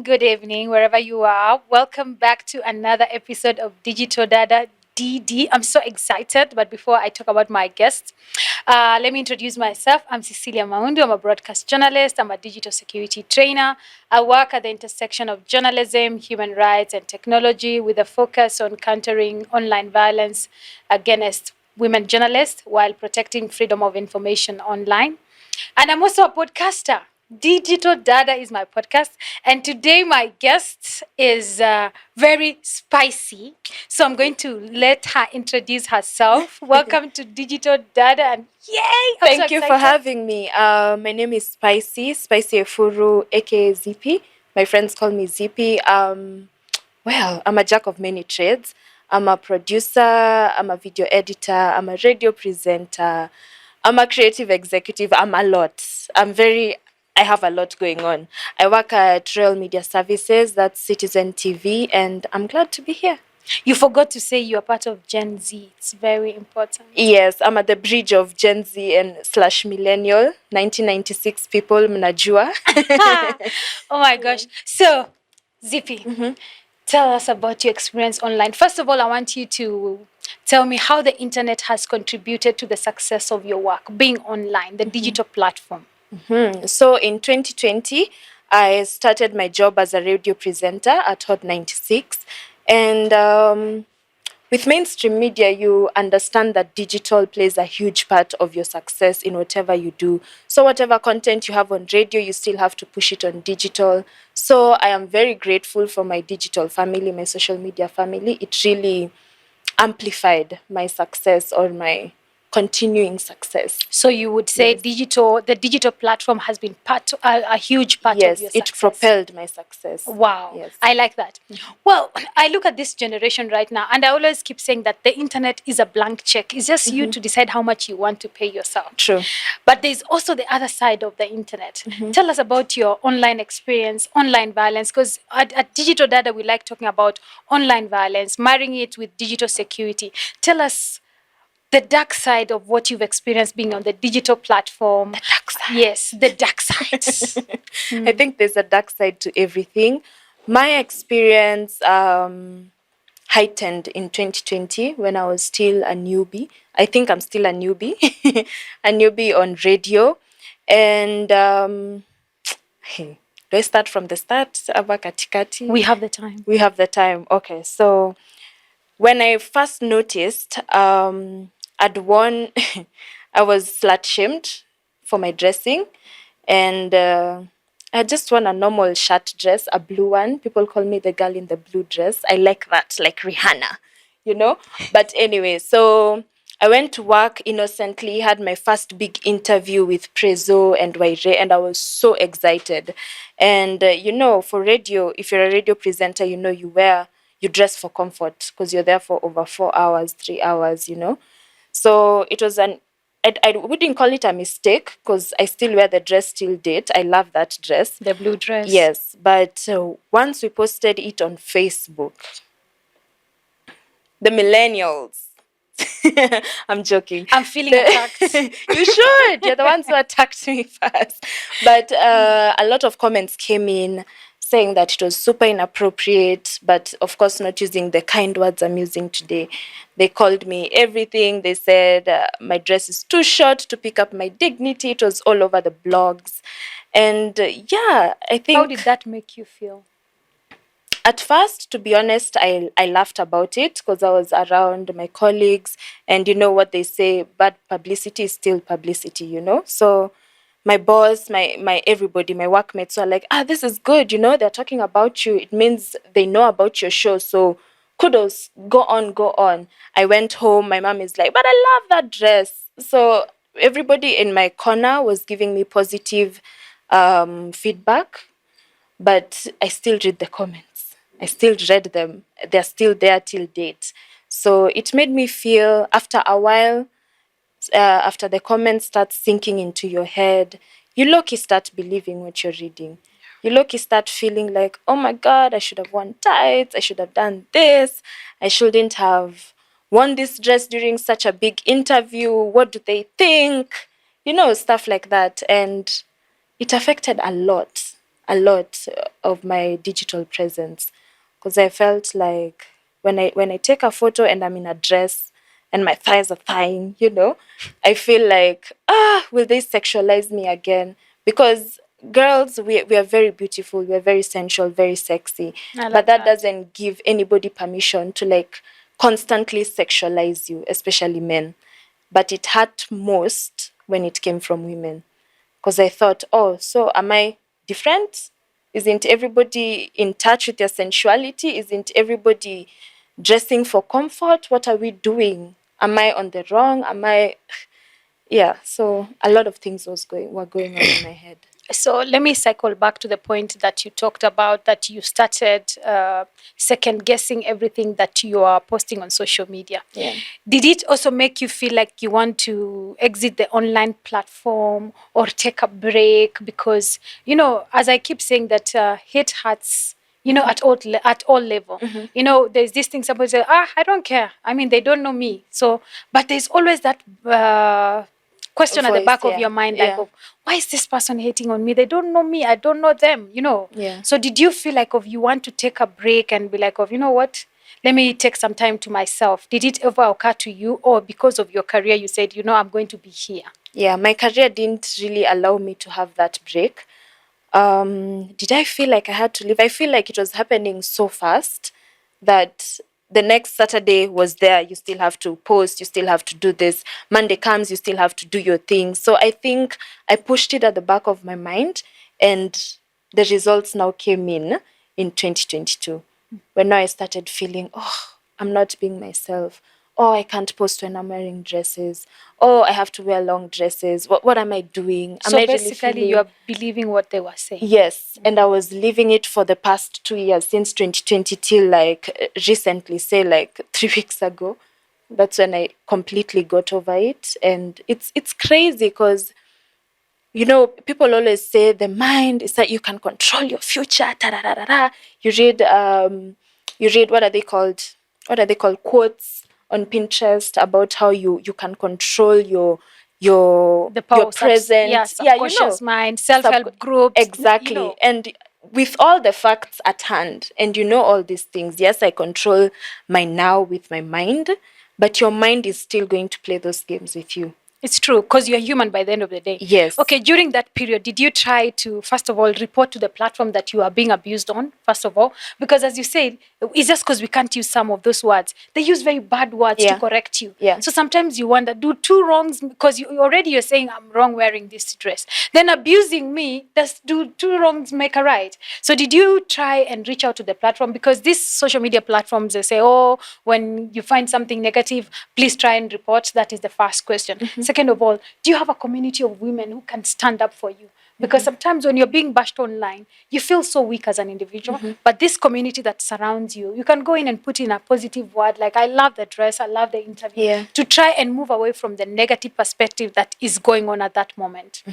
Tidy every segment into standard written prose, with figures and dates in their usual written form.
good evening, wherever you are. Welcome back to another episode of Digital Dada DD. I'm so excited, but before I talk about my guest, let me introduce myself. I'm Cecilia Maundu. I'm a broadcast journalist. I'm a digital security trainer. I work at the intersection of journalism, human rights, and technology with a focus on countering online violence against women journalists while protecting freedom of information online. And I'm also a podcaster. Digital Dada is my podcast. And today my guest is very spicy. So I'm going to let her introduce herself. Welcome to Digital Dada. And yay! Thank you for having me. My name is Spicy Efuru, aka Zippy. My friends call me Zippy. Well, I'm a jack of many trades. I'm a producer, I'm a video editor, I'm a radio presenter, I'm a creative executive, I'm a lot. I have a lot going on. I work at Real Media Services, that's Citizen TV, and I'm glad to be here. You forgot to say you're part of Gen Z. It's very important. Yes, I'm at the bridge of Gen Z and / Millennial, 1996 people, mnajua. Oh my gosh. So, Zippy, tell us about your experience online. First of all, I want you to tell me how the internet has contributed to the success of your work, being online, the digital platform. So in 2020, I started my job as a radio presenter at Hot 96. And with mainstream media, you understand that digital plays a huge part of your success in whatever you do. So whatever content you have on radio, you still have to push it on digital. So I am very grateful for my digital family, my social media family. It really amplified my success or my continuing success. So you would say the digital platform has been a huge part of your success. Yes, it propelled my success. Wow, yes. I like that. Well, I look at this generation right now, and I always keep saying that the internet is a blank check. It's just you to decide how much you want to pay yourself. True. But there's also the other side of the internet. Tell us about your online experience, online violence, because at Digital Data, we like talking about online violence, marrying it with digital security. Tell us the dark side of what you've experienced being on the digital platform. The dark side. Yes, the dark sides. I think there's a dark side to everything. My experience heightened in 2020 when I was still a newbie. I think I'm still a newbie, a newbie on radio. And hey, do I start from the start? We have the time. We have the time. Okay, so when I first noticed, I'd worn, I was slut shamed for my dressing, and I just worn a normal shirt dress, a blue one. People call me the girl in the blue dress. I like that, like Rihanna, you know? But anyway, so I went to work innocently, had my first big interview with Prezo and Waire, and I was so excited. And, for radio, if you're a radio presenter, you dress for comfort because you're there for over 4 hours, 3 hours, So it was I wouldn't call it a mistake because I still wear the dress till date. I love that dress. The blue dress. Yes, but once we posted it on Facebook, the millennials, I'm joking. I'm feeling attacked. You should. You're the ones who attacked me first. But a lot of comments came in saying that it was super inappropriate, but of course not using the kind words I'm using today. They called me everything. They said my dress is too short to pick up my dignity. It was all over the blogs. And I think... How did that make you feel? At first, to be honest, I laughed about it because I was around my colleagues, and you know what they say, bad publicity is still publicity, So my boss, my everybody, my workmates were like, this is good, they're talking about you. It means they know about your show. So kudos, go on. I went home. My mom is like, but I love that dress. So everybody in my corner was giving me positive feedback, but I still read the comments. I still read them. They're still there till date. So it made me feel, after a while, after the comments start sinking into your head, you low-key start believing what you're reading. You low-key start feeling like, oh my God, I should have worn tights. I should have done this. I shouldn't have worn this dress during such a big interview. What do they think? Stuff like that. And it affected a lot. a lot of my digital presence, because I felt like when I take a photo and I'm in a dress and my thighs are thawing, I feel like, will they sexualize me again? Because girls, we are very beautiful, we are very sensual, very sexy, I but love that that. doesn't give anybody permission to like constantly sexualize you, especially men. But it hurt most when it came from women, because I thought, oh, so am I different? Isn't everybody in touch with their sensuality? Isn't everybody dressing for comfort? What are we doing? Am I on the wrong? Am I? Yeah. So a lot of things were going on in my head. So let me cycle back to the point that you talked about, that you started second guessing everything that you are posting on social media. Yeah. Did it also make you feel like you want to exit the online platform or take a break? Because, as I keep saying that hate hurts, at all level. There's this thing, somebody say, I don't care. I mean, they don't know me. So, but there's always that question at the Voice. back of Yeah. your mind, like, Yeah. of, why is this person hating on me? They don't know me. I don't know them. Yeah. So did you feel like of you want to take a break and be like, of, you know what? Let me take some time to myself. Did it ever occur to you, or because of your career, you said, I'm going to be here? Yeah. My career didn't really allow me to have that break. Did I feel like I had to leave? I feel like it was happening so fast that the next Saturday was there. You still have to post, you still have to do this. Monday comes, you still have to do your thing. So I think I pushed it at the back of my mind, and the results now came in 2022, when now I started feeling, oh, I'm not being myself. Oh, I can't post when I'm wearing dresses. Oh, I have to wear long dresses. What am I doing? Am So I really basically, feeling? you're believing what they were saying. Yes, and I was living it for the past 2 years, since 2020 till like recently, say like 3 weeks ago. That's when I completely got over it, and it's crazy because people always say the mind is that you can control your future. Da, da, da, da, da. You read what are they called? What are they called? Quotes on Pinterest about how you can control The your power, present. Yeah, subconscious mind, sub self-help groups. exactly. And with all the facts at hand, and all these things, yes, I control my now with my mind, but your mind is still going to play those games with you. It's true, because you're human by the end of the day. Yes. Okay, during that period, did you try to, first of all, report to the platform that you are being abused on, first of all? Because as you said, it's just because we can't use some of those words. They use very bad words to Yeah. correct you. Yeah. So sometimes you wonder, do two wrongs, because you're saying I'm wrong wearing this dress. Then abusing me, does do two wrongs make a right? So did you try and reach out to the platform? Because these social media platforms, they say, oh, when you find something negative, please try and report. That is the first question. Second of all, do you have a community of women who can stand up for you? Because sometimes when you're being bashed online, you feel so weak as an individual. But this community that surrounds you, you can go in and put in a positive word like, I love the dress, I love the interview, Yeah. to try and move away from the negative perspective that is going on at that moment.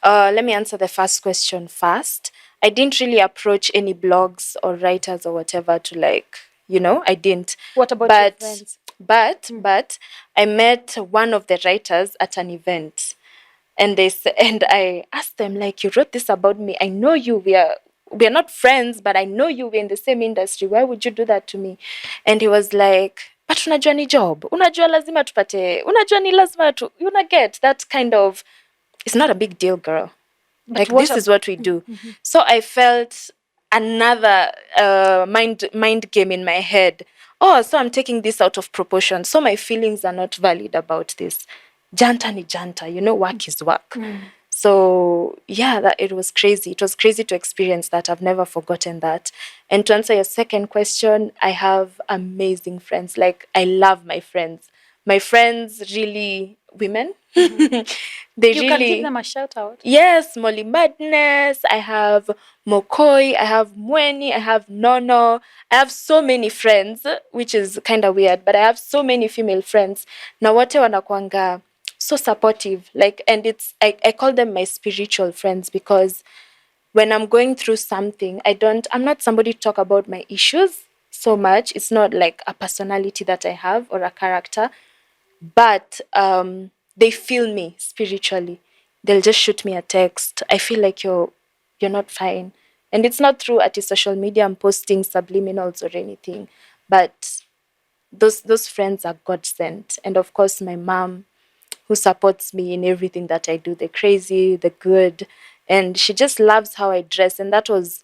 Let me answer the first question first. I didn't really approach any blogs or writers or whatever to I didn't. What about your But friends? but I met one of the writers at an event, and and I asked them, like, you wrote this about me. I know you. We are not friends, but I know you. We're in the same industry. Why would you do that to me? And he was like, but unajua ni job. Unajua lazima tupate. Unajua ni lazima tu. Get that kind of. It's not a big deal, girl. But Like, this is what we do. So I felt another mind game in my head. Oh, so I'm taking this out of proportion. So my feelings are not valid about this. Janta ni janta, work is work. So yeah, it was crazy. It was crazy to experience that. I've never forgotten that. And to answer your second question, I have amazing friends. Like, I love my friends. My friends, really women. They You can give them a shout out. Yes, Molly Madness. I have Mokoi. I have Mweni. I have Nono. I have so many friends, which is kind of weird, but I have so many female friends. Na wote wanakuanga so supportive. Like, and I call them my spiritual friends, because when I'm going through something, I'm not somebody to talk about my issues so much. It's not like a personality that I have or a character, but they feel me spiritually. They'll just shoot me a text. I feel like you're not fine. And it's not through at social media I'm posting subliminals or anything, but those friends are God sent. And of course, my mom, who supports me in everything that I do, the crazy, the good. And she just loves how I dress. And that was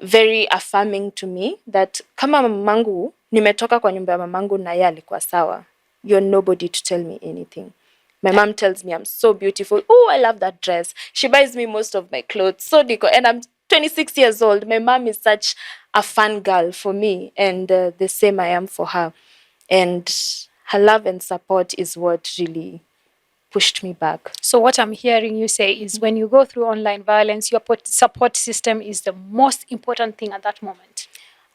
very affirming to me, that kama mamangu, nimetoka kwa nyumba ya mamangu na yeye alikuwa sawa. You're nobody to tell me anything. My mom tells me I'm so beautiful. Oh, I love that dress. She buys me most of my clothes. So deco. And I'm 26 years old. My mom is such a fun girl for me. And the same I am for her. And her love and support is what really pushed me back. So what I'm hearing you say is when you go through online violence, your support system is the most important thing at that moment.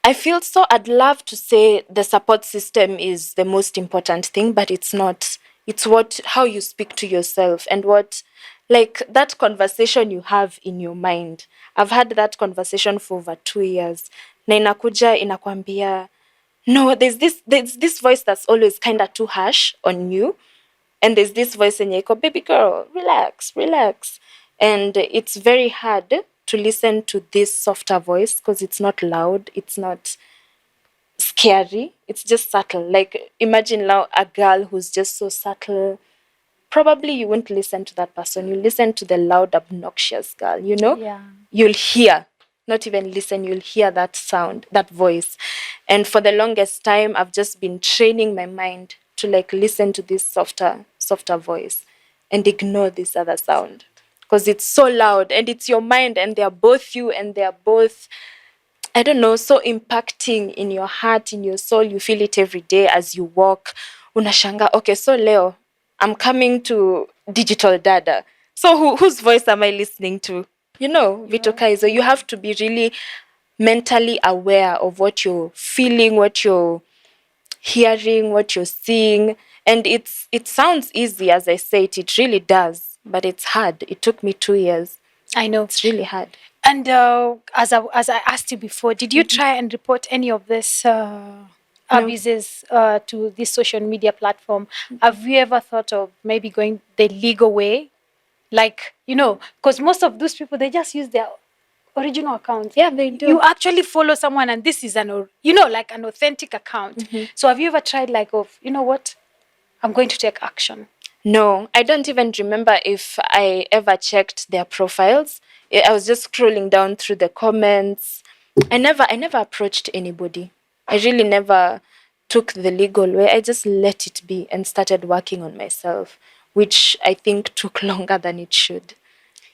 I feel so. I'd love to say the support system is the most important thing, but it's not. It's how you speak to yourself and like that conversation you have in your mind. I've had that conversation for over 2 years. Na inakuja inakwambia, no, there's this voice that's always kind of too harsh on you. And there's this voice in you, baby girl, relax, relax. And it's very hard to listen to this softer voice because it's not loud, it's not scary, it's just subtle. Like imagine now a girl who's just so subtle. Probably you won't listen to that person. You listen to the loud, obnoxious girl, you know? Yeah. You'll hear, not even listen, you'll hear that sound, that voice. And for the longest time, I've just been training my mind to like listen to this softer voice and ignore this other sound because it's so loud and it's your mind and they're both you and they're both, I don't know, so impacting in your heart, in your soul. You feel it every day as you walk. Unashanga, okay, so Leo, I'm coming to Digital Dada. So whose voice am I listening to? You know, Vito Kaizo, you have to be really mentally aware of what you're feeling, what you're hearing, what you're seeing. And it sounds easy as I say it. It really does, but it's hard. It took me 2 years. I know. It's really hard. And as I asked you before, did you try and report any of this abuses to this social media platform? Have you ever thought of maybe going the legal way? Like, you know, because most of those people, they just use their original account. Yeah, they do. You actually follow someone and this is like an authentic account. So have you ever tried like, you know what, I'm going to take action? No, I don't even remember if I ever checked their profiles. I was just scrolling down through the comments. I never approached anybody. I really never took the legal way. I just let it be and started working on myself, which I think took longer than it should.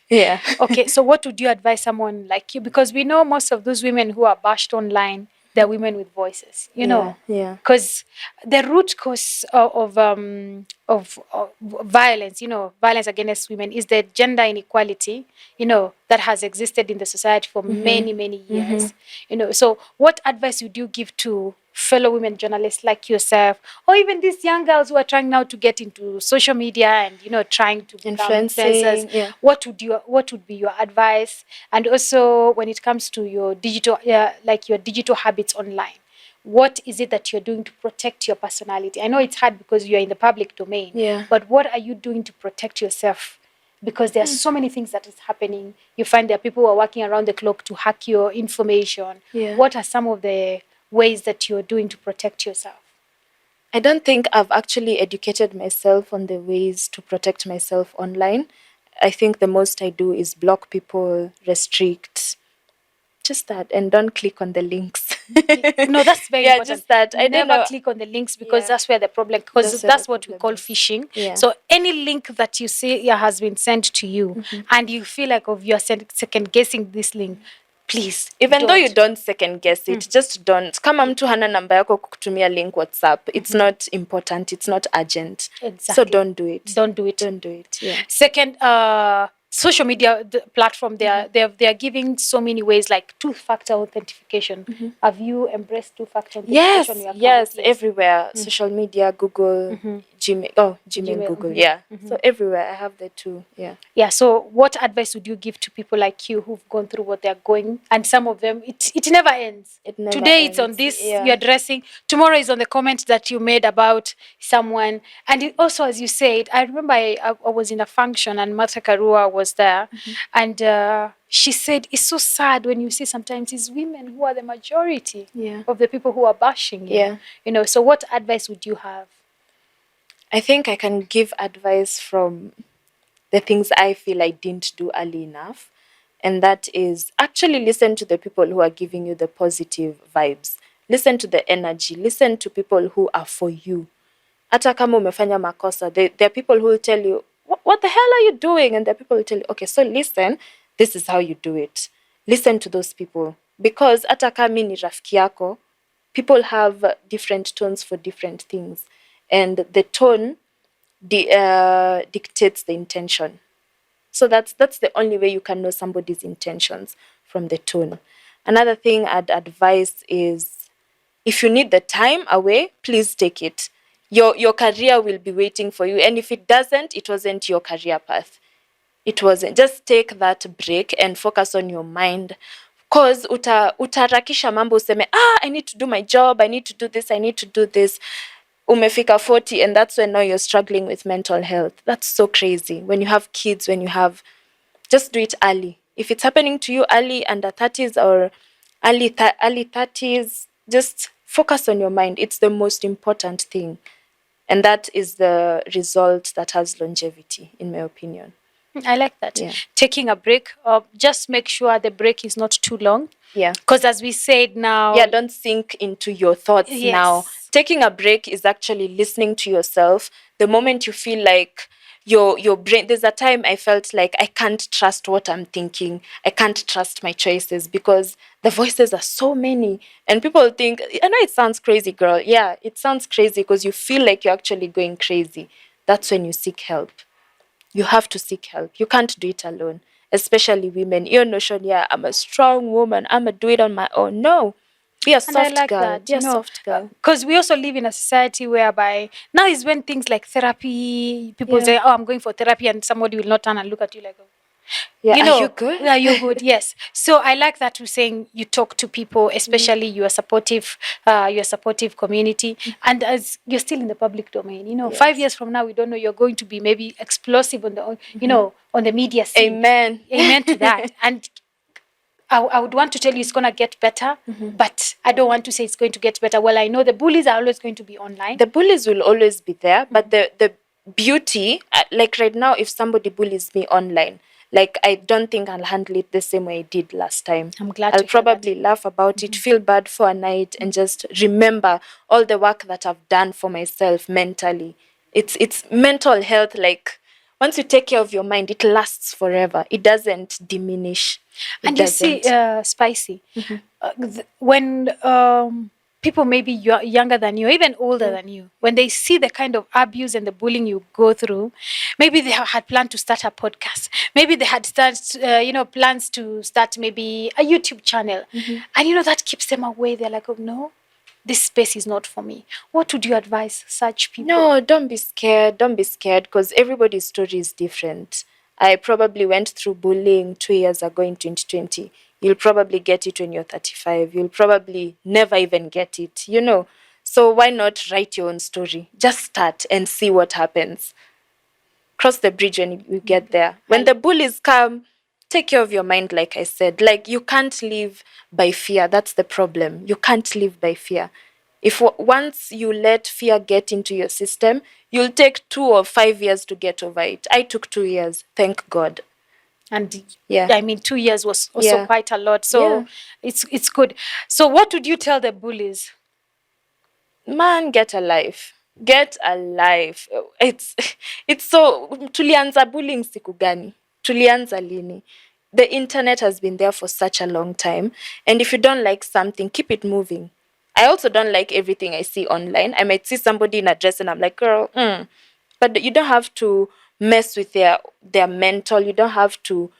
Yeah. Okay, so what would you advise someone like you? Because we know most of those women who are bashed online, they're women with voices, you know? Yeah. Because the root cause of violence, violence against women is the gender inequality, that has existed in the society for many, many years. So what advice would you give to fellow women journalists like yourself, or even these young girls who are trying now to get into social media and trying to become influencers? Yeah. What would be your advice? And also when it comes to your digital habits online, what is it that you're doing to protect your personality? I know it's hard because you're in the public domain, but what are you doing to protect yourself? Because there are so many things that is happening. You find there are people who are working around the clock to hack your information. What are some of the ways that you're doing to protect yourself? I don't think I've actually educated myself on the ways to protect myself online. I think the most I do is block people, restrict, just that, and don't click on the links. No, that's very important. Just that. I never click on the links because that's where the problem, because that's what we call phishing. So any link that you see has been sent to you and you feel like you're second guessing this link, please, even though you don't second guess it, just don't. Kama mtu hana namba yako kukutumia link WhatsApp, it's not important, it's not urgent. Exactly. So don't do it. Don't do it. Don't do it. Yeah. Second, social media platform, they are giving so many ways, like two-factor authentication. Have you embraced two-factor authentication on your account? Yes, everywhere. Social media, Google, Gmail, Gmail. Google, yeah. Mhm. So everywhere I have the two, yeah. Yeah. So, what advice would you give to people like you who've gone through what they're going? And some of them, it never ends. It never Today it's on ends, this yeah. you're dressing. Tomorrow is on the comment that you made about someone. And it also, as you said, I remember I was in a function and Martha Karua was there, and she said it's so sad when you see sometimes it's women who are the majority Yeah. of the people who are bashing you. Yeah. You know. So, what advice would you have? I think I can give advice from the things I feel I didn't do early enough. And that is actually listen to the people who are giving you the positive vibes. Listen to the energy. Listen to people who are for you. Hata kama umefanya makosa, there are people who will tell you, what the hell are you doing? And there are people who tell you, okay, so listen, this is how you do it. Listen to those people. Because hata kama mi ni rafiki yako, people have different tones for different things. And the tone dictates the intention. So that's the only way you can know somebody's intentions, from the tone. Another thing I'd advise is, if you need the time away, please take it. Your career will be waiting for you. And if it doesn't, it wasn't your career path. It wasn't. Just take that break and focus on your mind. Cause utaharakisha mambo useme, I need to do my job, I need to do this, I need to do this. Umefika 40, and that's when now you're struggling with mental health. That's so crazy. When you have kids, just do it early. If it's happening to you early, under 30s or early 30s, just focus on your mind. It's the most important thing. And that is the result that has longevity, in my opinion. I like that. Yeah. Taking a break, just make sure the break is not too long. Yeah. Because as we said now. Yeah, don't sink into your thoughts now. Yes. Taking a break is actually listening to yourself. The moment you feel like your brain, there's a time I felt like I can't trust what I'm thinking. I can't trust my choices because the voices are so many. And people think, I know it sounds crazy, girl. Yeah, it sounds crazy because you feel like you're actually going crazy. That's when you seek help. You have to seek help. You can't do it alone, especially women. Your notion, yeah, I'm a strong woman, I'm going to do it on my own. No, be a And I soft like girl. that, Be a soft girl. because we also live in a society whereby now is when things like therapy, people Yeah. say, "Oh, I'm going for therapy," and somebody will not turn and look at you like, "Oh, Yeah, you are know, you good? are you good?" Yes. So I like that you're saying you talk to people, especially your supportive community, and as you're still in the public domain, you know, 5 years from now, we don't know, you're going to be maybe explosive on the, you know, on the media scene. Amen. Amen to that. And I would want to tell you it's going to get better, but I don't want to say it's going to get better. Well, I know the bullies are always going to be online. The bullies will always be there, but the beauty, like right now, if somebody bullies me online, like I don't think I'll handle it the same way I did last time. I'm glad I'll to hear that. probably laugh about it, feel bad for a night, and just remember all the work that I've done for myself mentally. It's mental health. Like once you take care of your mind, it lasts forever. It doesn't diminish. And you see, Spicy, when people maybe younger than you, or even older than you, when they see the kind of abuse and the bullying you go through, maybe they had planned to start a podcast. Maybe they had plans to start maybe a YouTube channel. And, you know, that keeps them away. They're like, oh, no, this space is not for me. What would you advise such people? No, don't be scared. Don't be scared because everybody's story is different. I probably went through bullying 2 years ago in 2020. You'll probably get it when you're 35. You'll probably never even get it, you know. So why not write your own story? Just start and see what happens. Cross the bridge when you get there. When the bullies come, take care of your mind, like I said. Like, you can't live by fear. That's the problem. You can't live by fear. If once you let fear get into your system, you'll take 2 or 5 years to get over it. I took 2 years, thank God. And Yeah. I mean, 2 years was also quite a lot. So Yeah. it's good. So what would you tell the bullies? Man, get a life. Get a life. It's so, tulianza bullying siku gani? Tulianza lini? The internet has been there for such a long time. And if you don't like something, keep it moving. I also don't like everything I see online. I might see somebody in a dress and I'm like, girl, But you don't have to mess with their mental. You don't have to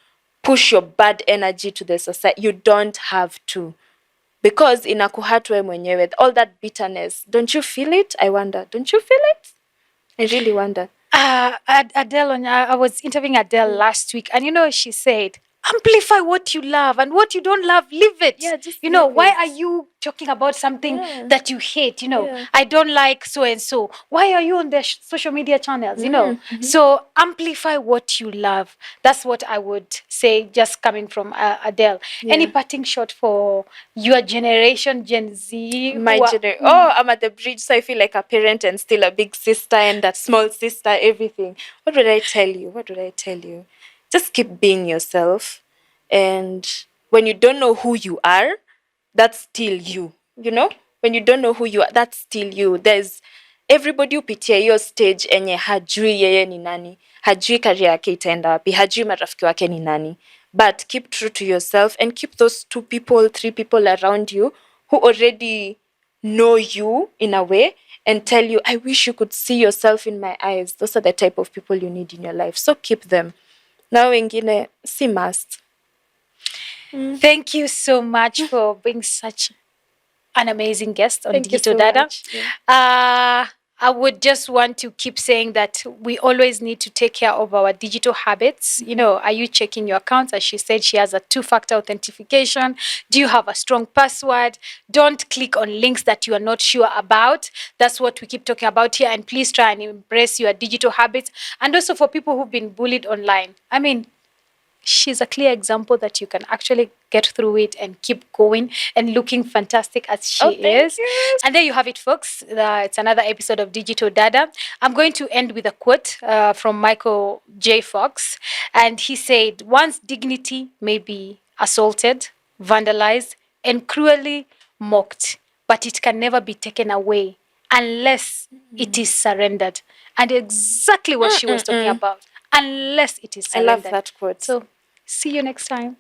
push your bad energy to the society. You don't have to. Because inakuhurt wewe mwenyewe, all that bitterness, don't you feel it? I wonder, don't you feel it? I really wonder. Adele, I was interviewing Adele last week, and she said, amplify what you love, and what you don't love, leave it. Yeah, just leave Why it. are you talking about something Yeah. that you hate? Yeah. I don't like so and so. Why are you on their social media channels? Mm-hmm. So amplify what you love. That's what I would say, just coming from Adele. Any Yeah. parting shot for your generation, Gen Z, who are. Oh, I'm at the bridge, so I feel like a parent and still a big sister and a small sister, everything. What would I tell you? What would I tell you? Just keep being yourself. And when you don't know who you are, that's still you. When you don't know who you are, that's still you. There's everybody upitia hiyo stage enye hajui yeye ni nani, hajui career yake itaenda wapi, hajui marafiki wake ni nani. But keep true to yourself and keep those 2 people, 3 people around you who already know you in a way and tell you, I wish you could see yourself in my eyes. Those are the type of people you need in your life. So keep them. Now wengine si must. Thank you so much for being such an amazing guest on Thank you Digital so Data. much. Yeah. I would just want to keep saying that we always need to take care of our digital habits. Are you checking your accounts? As she said, she has a 2-factor authentication. Do you have a strong password? Don't click on links that you are not sure about. That's what we keep talking about here. And please try and embrace your digital habits. And also for people who've been bullied online. I mean, she's a clear example that you can actually get through it and keep going and looking fantastic as she is. You. And there you have it, folks. It's another episode of Digital Dada. I'm going to end with a quote from Michael J. Fox. And he said, one's dignity may be assaulted, vandalized, and cruelly mocked, but it can never be taken away unless it is surrendered. And exactly what she was talking about, unless it is I love surrendered. that quote. So see you next time.